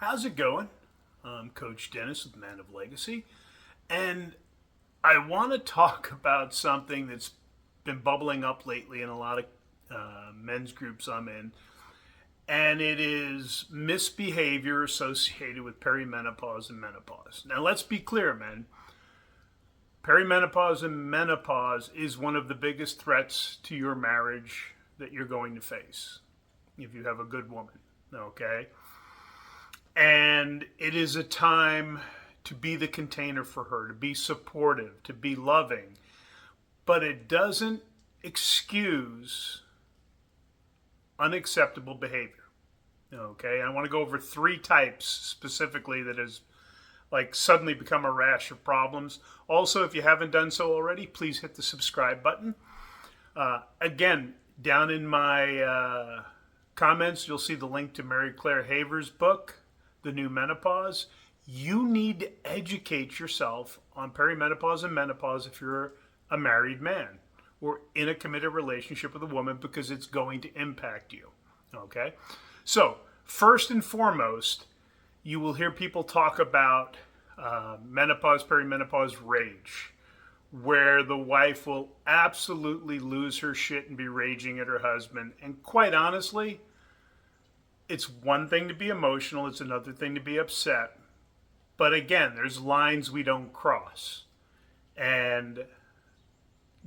How's it going? I'm Coach Dennis with Man of Legacy, and I want to talk about something that's been bubbling up lately in a lot of men's groups I'm in, and it is misbehavior associated with perimenopause and menopause. Now, let's be clear, men. Perimenopause and menopause is one of the biggest threats to your marriage that you're going to face if you have a good woman, okay? And it is a time to be the container for her, to be supportive, to be loving. But it doesn't excuse unacceptable behavior. Okay, I want to go over 3 types specifically that has suddenly become a rash of problems. Also, if you haven't done so already, please hit the subscribe button. Again, down in my comments, you'll see the link to Mary Claire Haver's book, The New Menopause. You need to educate yourself on perimenopause and menopause if you're a married man or in a committed relationship with a woman, because it's going to impact you. Okay? So, first and foremost, you will hear people talk about menopause, perimenopause rage, where the wife will absolutely lose her shit and be raging at her husband. And quite honestly, it's one thing to be emotional, it's another thing to be upset. But again, there's lines we don't cross. And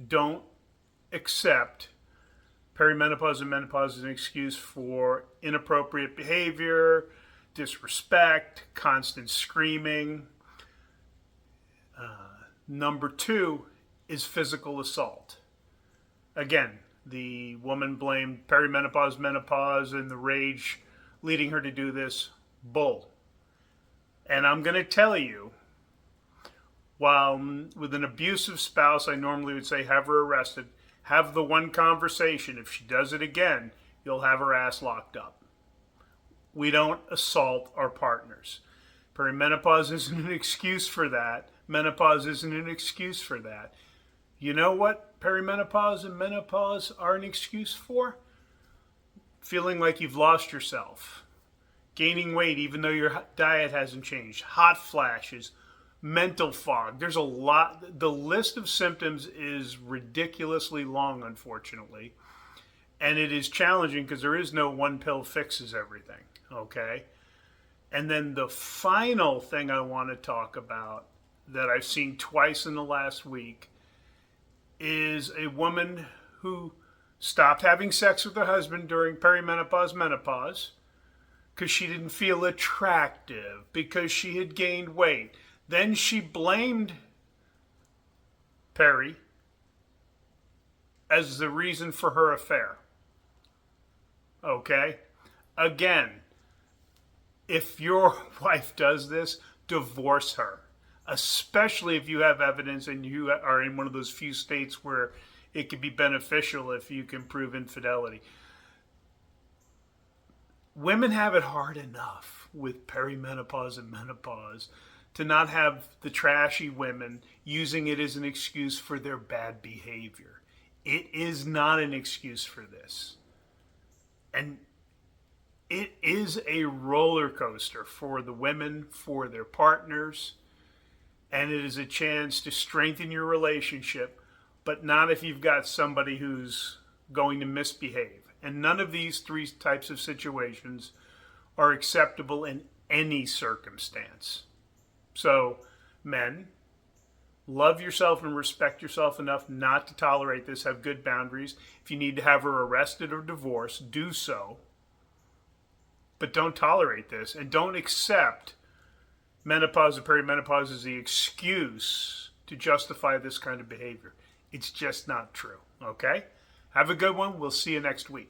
don't accept perimenopause and menopause as an excuse for inappropriate behavior, disrespect, constant screaming. Number 2 is physical assault. Again, the woman blamed perimenopause, menopause, and the rage leading her to do this. Bull. And I'm going to tell you, while with an abusive spouse, I normally would say have her arrested, have the one conversation. If she does it again, you'll have her ass locked up. We don't assault our partners. Perimenopause isn't an excuse for that. Menopause isn't an excuse for that. You know what perimenopause and menopause are an excuse for? Feeling like you've lost yourself. Gaining weight even though your diet hasn't changed. Hot flashes. Mental fog. There's a lot. The list of symptoms is ridiculously long, unfortunately. And it is challenging because there is no one pill fixes everything. Okay? And then the final thing I want to talk about that I've seen twice in the last week is a woman who stopped having sex with her husband during perimenopause, menopause, because she didn't feel attractive, because she had gained weight. Then she blamed Perry as the reason for her affair. Okay? Again, if your wife does this, divorce her. Especially if you have evidence and you are in one of those few states where it could be beneficial if you can prove infidelity. Women have it hard enough with perimenopause and menopause to not have the trashy women using it as an excuse for their bad behavior. It is not an excuse for this. And it is a roller coaster for the women, for their partners, and it is a chance to strengthen your relationship, but not if you've got somebody who's going to misbehave. And none of these 3 types of situations are acceptable in any circumstance. So, men, love yourself and respect yourself enough not to tolerate this. Have good boundaries. If you need to have her arrested or divorced, do so. But don't tolerate this. And don't accept menopause or perimenopause as the excuse to justify this kind of behavior. It's just not true. Okay? Have a good one. We'll see you next week.